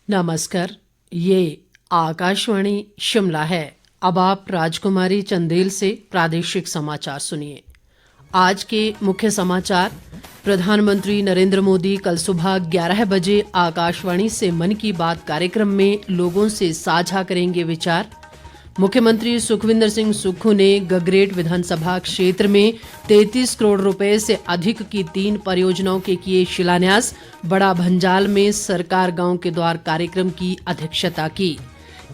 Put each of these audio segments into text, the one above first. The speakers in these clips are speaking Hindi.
नमस्कार। ये आकाशवाणी शिमला है। अब आप राजकुमारी चंदेल से प्रादेशिक समाचार सुनिए। आज के मुख्य समाचार। प्रधानमंत्री नरेंद्र मोदी कल सुबह 11 बजे आकाशवाणी से मन की बात कार्यक्रम में लोगों से साझा करेंगे विचार। मुख्यमंत्री सुखविंदर सिंह सुक्खू ने गगरेट विधानसभा क्षेत्र में 33 करोड़ रुपए से अधिक की 3 परियोजनाओं के किए शिलान्यास। बड़ा भंजाल में सरकार गांव के द्वार कार्यक्रम की अध्यक्षता की।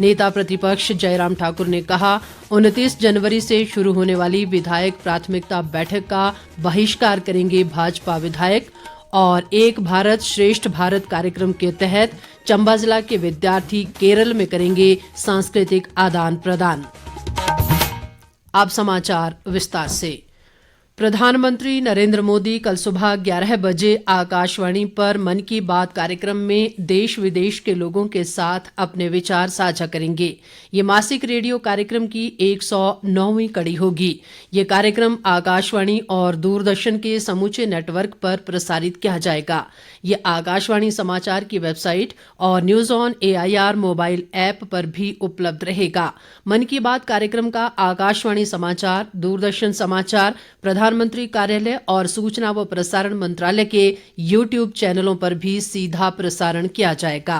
नेता प्रतिपक्ष जयराम ठाकुर ने कहा 29 जनवरी से शुरू होने वाली विधायक प्राथमिकता बैठक का बहिष्कार करेंगे भाजपा विधायक। और एक भारत श्रेष्ठ भारत कार्यक्रम के तहत चंबा जिला के विद्यार्थी केरल में करेंगे सांस्कृतिक आदान प्रदान। अब समाचार विस्तार से। प्रधानमंत्री नरेंद्र मोदी कल सुबह 11 बजे आकाशवाणी पर मन की बात कार्यक्रम में देश विदेश के लोगों के साथ अपने विचार साझा करेंगे। ये मासिक रेडियो कार्यक्रम की 109वीं कड़ी होगी। ये कार्यक्रम आकाशवाणी और दूरदर्शन के समूचे नेटवर्क पर प्रसारित किया जाएगा। ये आकाशवाणी समाचार की वेबसाइट और news on AIR mobile app पर भी उपलब्ध रहेगा। मन की बात कार्यक्रम का आकाशवाणी समाचार, दूरदर्शन समाचार, प्रधानमंत्री कार्यालय और सूचना व प्रसारण मंत्रालय के YouTube चैनलों पर भी सीधा प्रसारण किया जाएगा।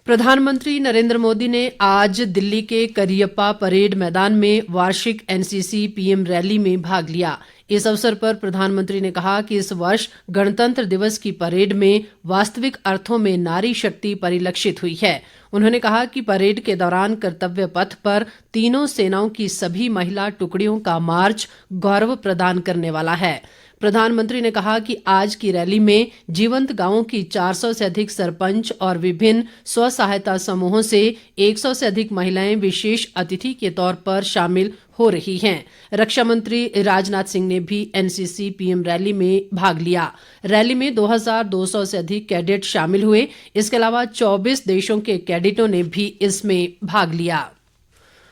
प्रधानमंत्री नरेंद्र मोदी ने आज दिल्ली के करियप्पा परेड मैदान में वार्षिक NCC PM रैली में भाग लिया। इस अवसर पर प्रधानमंत्री ने कहा कि इस वर्ष गणतंत्र दिवस की परेड में वास्तविक अर्थों में नारी शक्ति परिलक्षित हुई है। उन्होंने कहा कि परेड के दौरान कर्तव्य पथ पर तीनों सेनाओं की सभी महिला टुकड़ियों का मार्च गौरव प्रदान करने वाला है। प्रधानमंत्री ने कहा कि आज की रैली में जीवंत गांवों की 400 से अधिक सरपंच और विभिन्न स्व सहायता समूहों से 100 से अधिक महिलाएं विशेष अतिथि के तौर पर शामिल हो रही हैं। रक्षा मंत्री राजनाथ सिंह ने भी NCC PM रैली में भाग लिया। रैली में 2200 से अधिक कैडेट शामिल हुए। इसके अलावा 24 देशों के कैडेटों ने भी इसमें भाग लिया।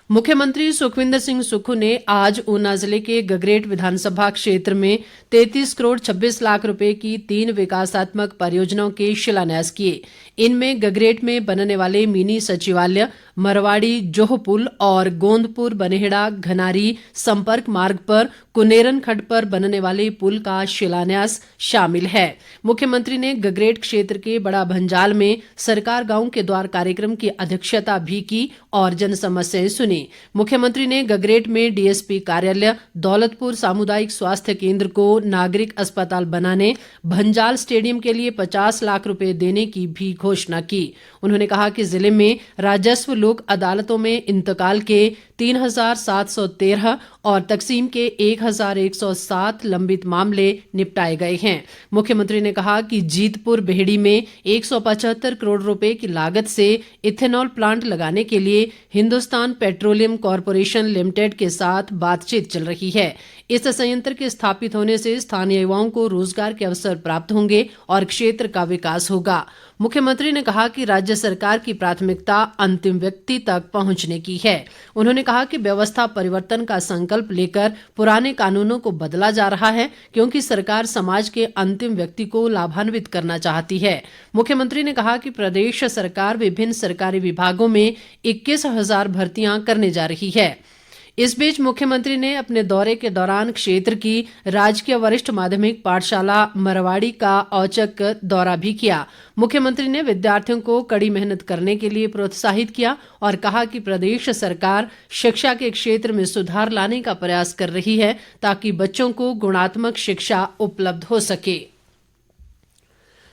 मुख्यमंत्री सुखविंदर सिंह सुक्खू ने आज ऊना जिले के गगरेट विधानसभा क्षेत्र में 33 करोड़ 26 लाख रुपए की 3 विकासात्मक परियोजनाओं के शिलान्यास किए। इनमें गगरेट में बनने वाले मिनी सचिवालय, मरवाड़ी जोह पुल और गोंदपुर बनेहड़ा घनारी संपर्क मार्ग पर कुनेरन खड्ड पर बनने वाले पुल का शिलान्यास शामिल है। मुख्यमंत्री ने गगरेट क्षेत्र के बड़ा भंजाल में सरकार गांव के द्वार कार्यक्रम की अध्यक्षता भी की और जन समस्याएं सुनी। मुख्यमंत्री ने गगरेट में DSP कार्यालय, दौलतपुर सामुदायिक स्वास्थ्य केंद्र को नागरिक अस्पताल बनाने, भंजाल स्टेडियम के लिए 50 लाख रुपए देने की भी घोषणा की। उन्होंने कहा कि जिले में राजस्व लोक अदालतों में इंतकाल के 3713 और तकसीम के 1107 लंबित मामले निपटाए गए हैं। मुख्यमंत्री ने कहा कि जीतपुर बेहड़ी में 175 करोड़ रुपए की लागत से इथेनॉल प्लांट लगाने के लिए हिंदुस्तान पेट्रोलियम कॉरपोरेशन लिमिटेड के साथ बातचीत चल रही है। इस संयंत्र के स्थापित होने से स्थानीय युवाओं को रोजगार के अवसर प्राप्त होंगे और क्षेत्र का विकास होगा। मुख्यमंत्री ने कहा कि राज्य सरकार की प्राथमिकता अंतिम व्यक्ति तक पहुंचने की है। उन्होंने कहा कि व्यवस्था परिवर्तन का संकल्प लेकर पुराने कानूनों को बदला जा रहा है, क्योंकि सरकार समाज के अंतिम व्यक्ति को लाभान्वित करना चाहती है। मुख्यमंत्री ने कहा कि प्रदेश सरकार विभिन्न सरकारी विभागों में 21,000 भर्तियां करने जा रही है। इस बीच मुख्यमंत्री ने अपने दौरे के दौरान क्षेत्र की राजकीय वरिष्ठ माध्यमिक पाठशाला मरवाड़ी का औचक दौरा भी किया। मुख्यमंत्री ने विद्यार्थियों को कड़ी मेहनत करने के लिए प्रोत्साहित किया और कहा कि प्रदेश सरकार शिक्षा के क्षेत्र में सुधार लाने का प्रयास कर रही है, ताकि बच्चों को गुणात्मक शिक्षा उपलब्ध हो सके।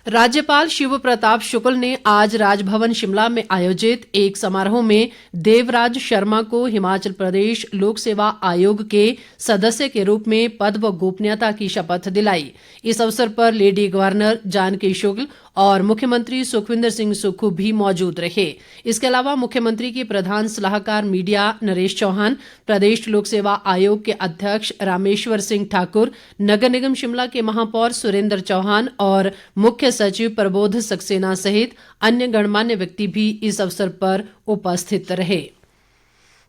राज्यपाल शिव प्रताप शुक्ल ने आज राजभवन शिमला में आयोजित एक समारोह में देवराज शर्मा को हिमाचल प्रदेश लोक सेवा आयोग के सदस्य के रूप में पद व गोपनीयता की शपथ दिलाई। इस अवसर पर लेडी गवर्नर जानकी शुक्ल और मुख्यमंत्री सुखविंदर सिंह सुक्खू भी मौजूद रहे। इसके अलावा मुख्यमंत्री के प्रधान सलाहकार मीडिया नरेश चौहान, प्रदेश लोक सेवा आयोग के अध्यक्ष रामेश्वर सिंह ठाकुर, नगर निगम शिमला के महापौर सुरेंद्र चौहान और मुख्य सचिव प्रबोध सक्सेना सहित अन्य गणमान्य व्यक्ति भी इस अवसर पर उपस्थित रहे।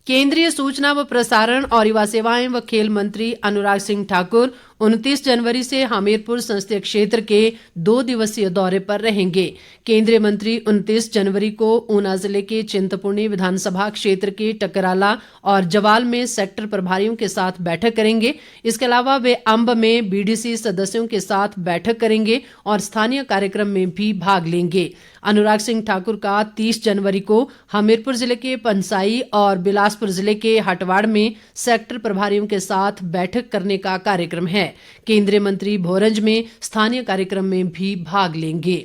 केंद्रीय सूचना व प्रसारण और युवा सेवाएं व खेल मंत्री अनुराग सिंह ठाकुर 29 जनवरी से हमीरपुर संसदीय क्षेत्र के 2 दिवसीय दौरे पर रहेंगे। केंद्रीय मंत्री 29 जनवरी को ऊना जिले के चिंतपूर्णी विधानसभा क्षेत्र के टकराला और जवाल में सेक्टर प्रभारियों के साथ बैठक करेंगे। इसके अलावा वे अंब में बीडीसी सदस्यों के साथ बैठक करेंगे और स्थानीय कार्यक्रम में भी भाग लेंगे। अनुराग सिंह ठाकुर का 30 जनवरी को हमीरपुर जिले के पंसाई और बिलासपुर जिले के हटवाड़ में सेक्टर प्रभारियों के साथ बैठक करने का कार्यक्रम है। केंद्रीय मंत्री भोरंज में स्थानीय कार्यक्रम में भी भाग लेंगे।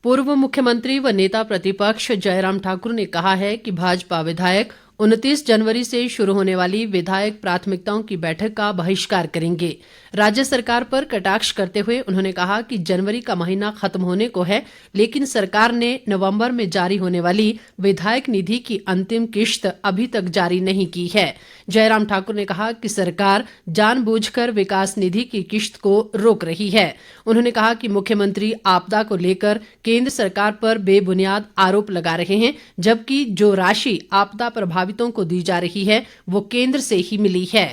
पूर्व मुख्यमंत्री व नेता प्रतिपक्ष जयराम ठाकुर ने कहा है कि भाजपा विधायक 29 जनवरी से शुरू होने वाली विधायक प्राथमिकताओं की बैठक का बहिष्कार करेंगे। राज्य सरकार पर कटाक्ष करते हुए उन्होंने कहा कि जनवरी का महीना खत्म होने को है, लेकिन सरकार ने नवंबर में जारी होने वाली विधायक निधि की अंतिम किश्त अभी तक जारी नहीं की है। जयराम ठाकुर ने कहा कि सरकार जानबूझकर विकास निधि की किश्त को रोक रही है। उन्होंने कहा कि मुख्यमंत्री आपदा को लेकर केंद्र सरकार पर बेबुनियाद आरोप लगा रहे हैं, जबकि जो राशि आपदा प्रभावितों को दी जा रही है वो केंद्र से ही मिली है।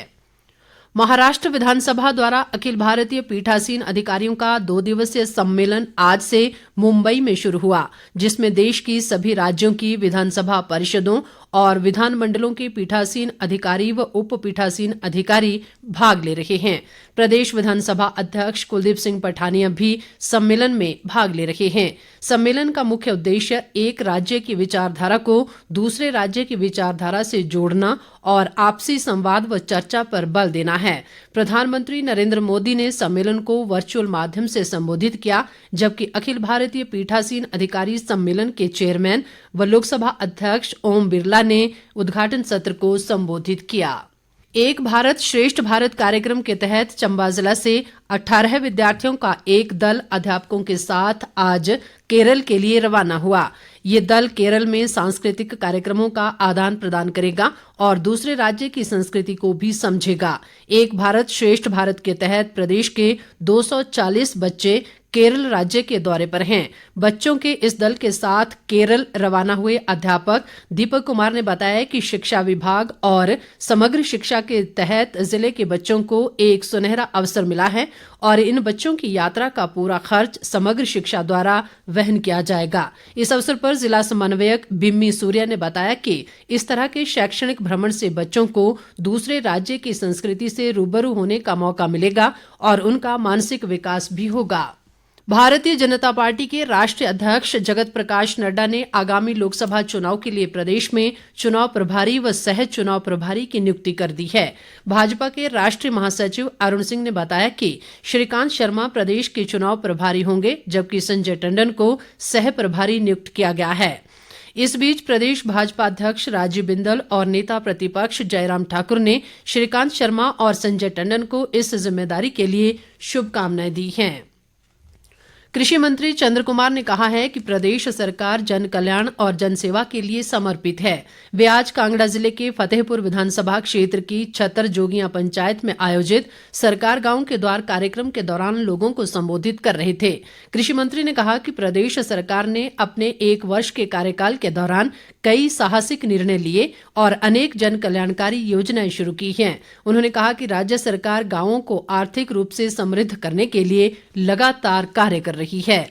महाराष्ट्र विधानसभा द्वारा अखिल भारतीय पीठासीन अधिकारियों का 2 दिवसीय सम्मेलन आज से मुंबई में शुरू हुआ, जिसमें देश की सभी राज्यों की विधानसभा परिषदों और विधानमंडलों के पीठासीन अधिकारी व उप पीठासीन अधिकारी भाग ले रहे हैं। प्रदेश विधानसभा अध्यक्ष कुलदीप सिंह पठानिया भी सम्मेलन में भाग ले रहे हैं। सम्मेलन का मुख्य उद्देश्य एक राज्य की विचारधारा को दूसरे राज्य की विचारधारा से जोड़ना और आपसी संवाद व चर्चा पर बल देना है। प्रधानमंत्री नरेंद्र मोदी ने सम्मेलन को वर्चुअल माध्यम से संबोधित किया, जबकि अखिल भारतीय पीठासीन अधिकारी सम्मेलन के चेयरमैन व लोकसभा अध्यक्ष ओम बिरला ने उद्घाटन सत्र को संबोधित किया। एक भारत श्रेष्ठ भारत कार्यक्रम के तहत चंबा जिला से 18 विद्यार्थियों का एक दल अध्यापकों के साथ आज केरल के लिए रवाना हुआ। ये दल केरल में सांस्कृतिक कार्यक्रमों का आदान प्रदान करेगा और दूसरे राज्य की संस्कृति को भी समझेगा। एक भारत श्रेष्ठ भारत के तहत प्रदेश के 240 बच्चे केरल राज्य के दौरे पर हैं। बच्चों के इस दल के साथ केरल रवाना हुए अध्यापक दीपक कुमार ने बताया कि शिक्षा विभाग और समग्र शिक्षा के तहत जिले के बच्चों को एक सुनहरा अवसर मिला है और इन बच्चों की यात्रा का पूरा खर्च समग्र शिक्षा द्वारा वहन किया जाएगा। इस अवसर पर जिला समन्वयक बिम्मी सूर्या ने बताया कि इस तरह के शैक्षणिक भ्रमण से बच्चों को दूसरे राज्य की संस्कृति से रूबरू होने का मौका मिलेगा और उनका मानसिक विकास भी होगा। भारतीय जनता पार्टी के राष्ट्रीय अध्यक्ष जगत प्रकाश नड्डा ने आगामी लोकसभा चुनाव के लिए प्रदेश में चुनाव प्रभारी व सह चुनाव प्रभारी की नियुक्ति कर दी है। भाजपा के राष्ट्रीय महासचिव अरुण सिंह ने बताया कि श्रीकांत शर्मा प्रदेश के चुनाव प्रभारी होंगे, जबकि संजय टंडन को सह प्रभारी नियुक्त किया गया है। इस बीच प्रदेश भाजपा अध्यक्ष राजीव बिंदल और नेता प्रतिपक्ष जयराम ठाकुर ने श्रीकांत शर्मा और संजय टंडन को इस जिम्मेदारी के लिए शुभकामनाएं दी हैं। कृषि मंत्री चंद्र कुमार ने कहा है कि प्रदेश सरकार जन कल्याण और जनसेवा के लिए समर्पित है। वे आज कांगड़ा जिले के फतेहपुर विधानसभा क्षेत्र की छतर जोगियां पंचायत में आयोजित सरकार गांव के द्वार कार्यक्रम के दौरान लोगों को संबोधित कर रहे थे। कृषि मंत्री ने कहा कि प्रदेश सरकार ने अपने 1 वर्ष के कार्यकाल के दौरान कई साहसिक निर्णय लिए और अनेक जन कल्याणकारी योजनाएं शुरू की हैं। उन्होंने कहा कि राज्य सरकार गांवों को आर्थिक रूप से समृद्ध करने के लिए लगातार कार्य कर रही है।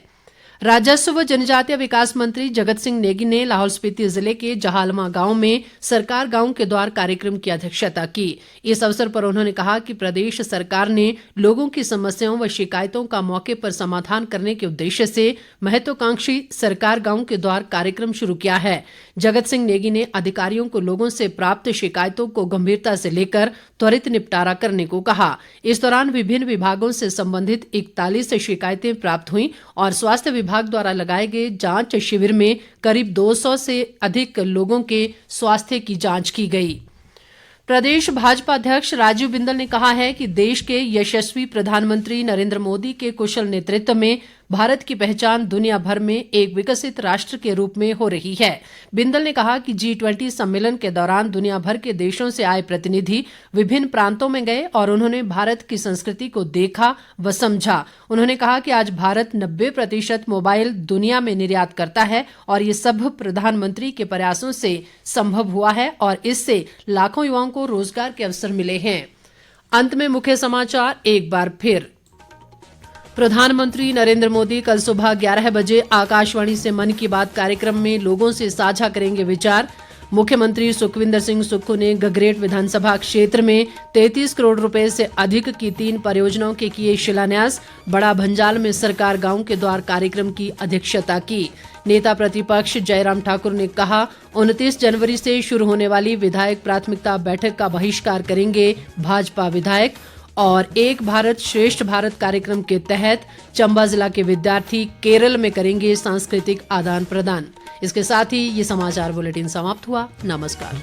राजस्व व जनजातीय विकास मंत्री जगत सिंह नेगी ने लाहौल स्पीति जिले के जहालमा गांव में सरकार गांव के द्वार कार्यक्रम की अध्यक्षता की। इस अवसर पर उन्होंने कहा कि प्रदेश सरकार ने लोगों की समस्याओं व शिकायतों का मौके पर समाधान करने के उद्देश्य से महत्वाकांक्षी सरकार गांव के द्वार कार्यक्रम शुरू किया है। जगत सिंह नेगी ने अधिकारियों को लोगों से प्राप्त शिकायतों को गंभीरता से लेकर त्वरित निपटारा करने को कहा। इस दौरान विभिन्न विभागों से संबंधित 41 शिकायतें प्राप्त हुई और स्वास्थ्य विभाग द्वारा लगाए गए जांच शिविर में करीब 200 से अधिक लोगों के स्वास्थ्य की जांच की गई। प्रदेश भाजपा अध्यक्ष राजीव बिंदल ने कहा है कि देश के यशस्वी प्रधानमंत्री नरेंद्र मोदी के कुशल नेतृत्व में भारत की पहचान दुनिया भर में एक विकसित राष्ट्र के रूप में हो रही है। बिंदल ने कहा कि G20 सम्मेलन के दौरान दुनिया भर के देशों से आए प्रतिनिधि विभिन्न प्रांतों में गए और उन्होंने भारत की संस्कृति को देखा व समझा। उन्होंने कहा कि आज भारत 90% मोबाइल दुनिया में निर्यात करता है और ये सब प्रधानमंत्री के प्रयासों से संभव हुआ है और इससे लाखों युवाओं को रोजगार के अवसर मिले हैं। अंत में मुख्य समाचार एक बार फिर। प्रधानमंत्री नरेंद्र मोदी कल सुबह 11 बजे आकाशवाणी से मन की बात कार्यक्रम में लोगों से साझा करेंगे विचार। मुख्यमंत्री सुखविंदर सिंह सुक्खू ने गगरेट विधानसभा क्षेत्र में 33 करोड़ रुपए से अधिक की 3 परियोजनाओं के किए शिलान्यास। बड़ा भंजाल में सरकार गांव के द्वार कार्यक्रम की अध्यक्षता की। नेता प्रतिपक्ष जयराम ठाकुर ने कहा 29 जनवरी से शुरू होने वाली विधायक प्राथमिकता बैठक का बहिष्कार करेंगे भाजपा विधायक। और एक भारत श्रेष्ठ भारत कार्यक्रम के तहत चंबा जिला के विद्यार्थी केरल में करेंगे सांस्कृतिक आदान प्रदान। इसके साथ ही ये समाचार बुलेटिन समाप्त हुआ। नमस्कार।